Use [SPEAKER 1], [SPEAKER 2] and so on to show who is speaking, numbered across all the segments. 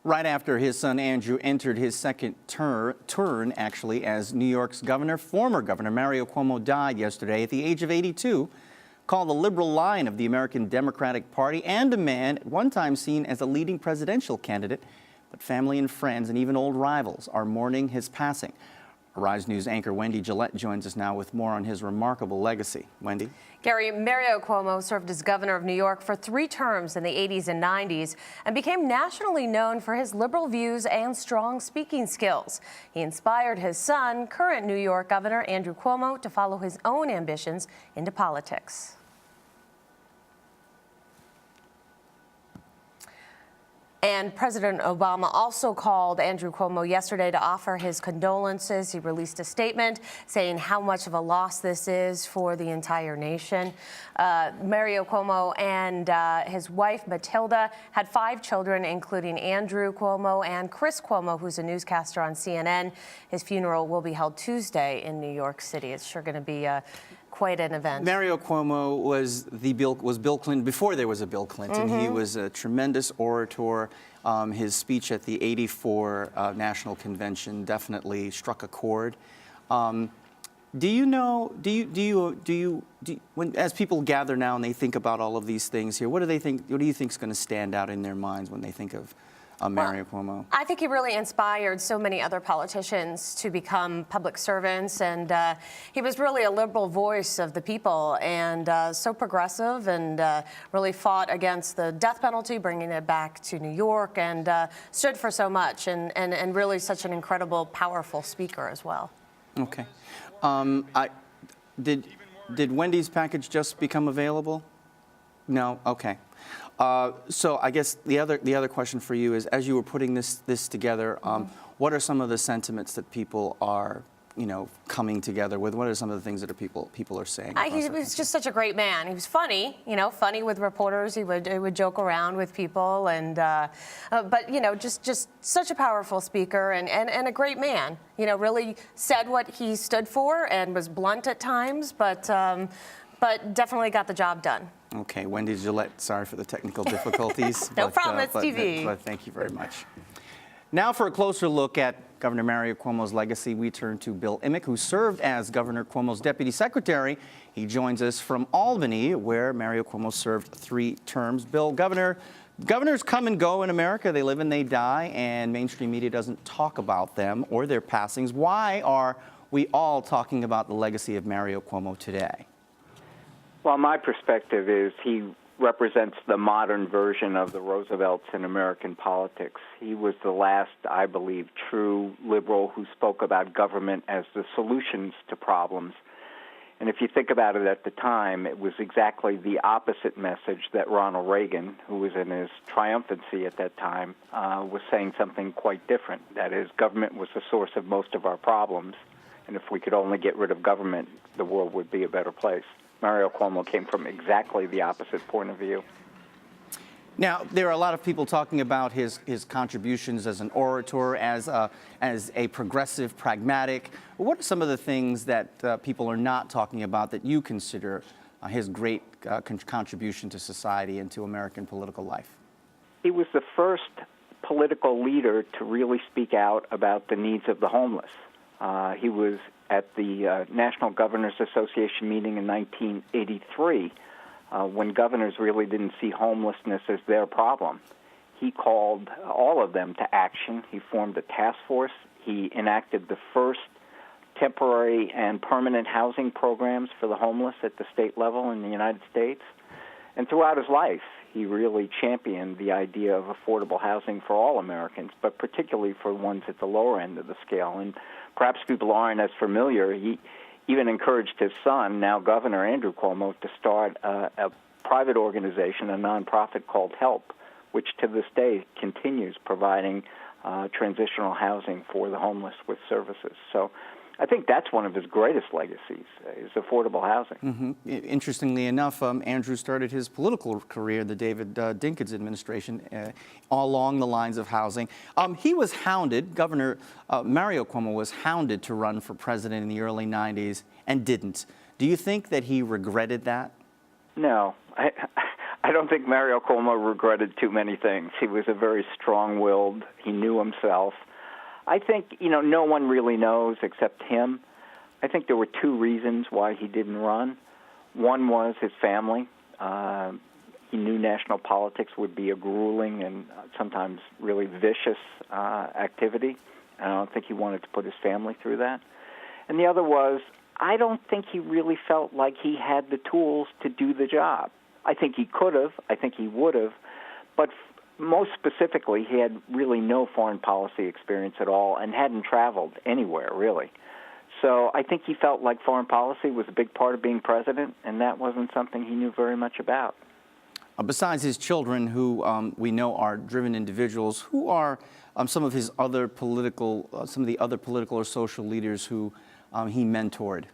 [SPEAKER 1] Right after his son Andrew entered his second turn, actually, as New York's governor, former Governor Mario Cuomo died yesterday at the age of 82, called the liberal line of the American Democratic Party, and a man at one time seen as a leading presidential candidate. But family and friends and even old rivals are mourning his passing. Arise News anchor Wendy Gillette joins us now with more on his remarkable legacy. Wendy?
[SPEAKER 2] Gary, Mario Cuomo served as governor of New York for 3 terms in the 80s and 90s and became nationally known for his liberal views and strong speaking skills. He inspired his son, current New York Governor Andrew Cuomo, to follow his own ambitions into politics. And President Obama also called Andrew Cuomo yesterday to offer his condolences. He released a statement saying how much of a loss this is for the entire nation. Mario Cuomo and his wife, Matilda, had 5 children, including Andrew Cuomo and Chris Cuomo, who's a newscaster on CNN. His funeral will be held Tuesday in New York City. It's sure going to be quite an event.
[SPEAKER 1] Mario Cuomo was Bill Clinton before there was a Bill Clinton. He was a tremendous orator. His speech at the '84 National Convention definitely struck a chord. Do you know? When as people gather now and they think about all of these things here, what do they think? What do you think is going to stand out in their minds when they think of Mario Cuomo?
[SPEAKER 2] I think he really inspired so many other politicians to become public servants, and he was really a liberal voice of the people, and so progressive, and really fought against the death penalty, bringing it back to New York, and stood for so much, and really such an incredible, powerful speaker as well.
[SPEAKER 1] Okay. Did Wendy's package just become available? No? Okay. So I guess the other question for you is, as you were putting this together, what are some of the sentiments that people are, coming together with? What are some of the things that people are saying?
[SPEAKER 2] He was just such a great man. He was funny, funny with reporters. He would joke around with people, and but just such a powerful speaker and a great man. Really said what he stood for and was blunt at times, but definitely got the job done.
[SPEAKER 1] Okay, Wendy Gillette, sorry for the technical difficulties.
[SPEAKER 2] No problem, it's TV.
[SPEAKER 1] But thank you very much. Now for a closer look at Governor Mario Cuomo's legacy, we turn to Bill Eimicke, who served as Governor Cuomo's deputy secretary. He joins us from Albany, where Mario Cuomo served 3 terms. Bill, governors come and go in America. They live and they die, and mainstream media doesn't talk about them or their passings. Why are we all talking about the legacy of Mario Cuomo today?
[SPEAKER 3] Well, my perspective is he represents the modern version of the Roosevelts in American politics. He was the last, I believe, true liberal who spoke about government as the solutions to problems. And if you think about it at the time, it was exactly the opposite message that Ronald Reagan, who was in his triumphancy at that time, was saying something quite different. That is, government was the source of most of our problems, and if we could only get rid of government, the world would be a better place. Mario Cuomo came from exactly the opposite point of view.
[SPEAKER 1] Now, there are a lot of people talking about his contributions as an orator, as a progressive, pragmatic. What are some of the things that people are not talking about that you consider his great contribution to society and to American political life?
[SPEAKER 3] He was the first political leader to really speak out about the needs of the homeless. He was at the National Governors Association meeting in 1983, when governors really didn't see homelessness as their problem. He called all of them to action. He formed a task force. He enacted the first temporary and permanent housing programs for the homeless at the state level in the United States. And throughout his life, he really championed the idea of affordable housing for all Americans, but particularly for ones at the lower end of the scale. And perhaps people aren't as familiar. He even encouraged his son, now Governor Andrew Cuomo, to start a private organization, a nonprofit called HELP, which to this day continues providing transitional housing for the homeless with services. So I think that's one of his greatest legacies, is affordable housing.
[SPEAKER 1] Mm-hmm. Interestingly enough, Andrew started his political career in the David Dinkins administration along the lines of housing. He was hounded, Governor Mario Cuomo was hounded to run for president in the early 90s and didn't. Do you think that he regretted that?
[SPEAKER 3] No. I don't think Mario Cuomo regretted too many things. He was a very strong-willed. He knew himself. I think, no one really knows except him. I think there were two reasons why he didn't run. One was his family. He knew national politics would be a grueling and sometimes really vicious activity. I don't think he wanted to put his family through that. And the other was, I don't think he really felt like he had the tools to do the job. I think he could have. I think he would have. But most specifically, he had really no foreign policy experience at all and hadn't traveled anywhere, really. So I think he felt like foreign policy was a big part of being president, and that wasn't something he knew very much about.
[SPEAKER 1] Besides his children, who we know are driven individuals, who are some of the other political or social leaders who he mentored?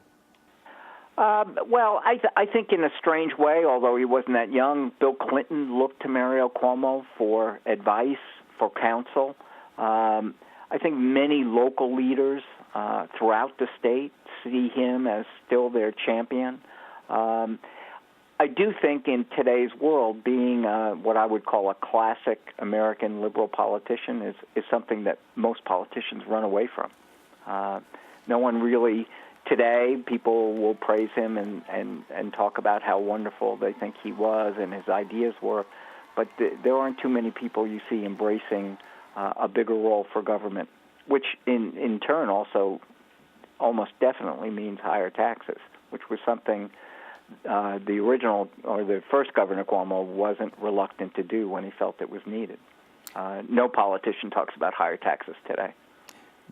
[SPEAKER 3] Well, I think in a strange way, although he wasn't that young, Bill Clinton looked to Mario Cuomo for advice, for counsel. I think many local leaders throughout the state see him as still their champion. I do think in today's world, being what I would call a classic American liberal politician is something that most politicians run away from. No one really, today, people will praise him and talk about how wonderful they think he was and his ideas were, but there aren't too many people you see embracing a bigger role for government, which in turn also almost definitely means higher taxes, which was something the original or the first Governor Cuomo wasn't reluctant to do when he felt it was needed. No politician talks about higher taxes today.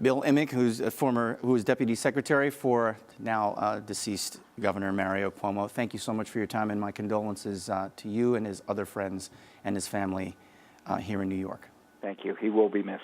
[SPEAKER 1] Bill Eimicke, who was Deputy Secretary for now deceased Governor Mario Cuomo, thank you so much for your time, and my condolences to you and his other friends and his family here in New York.
[SPEAKER 3] Thank you. He will be missed.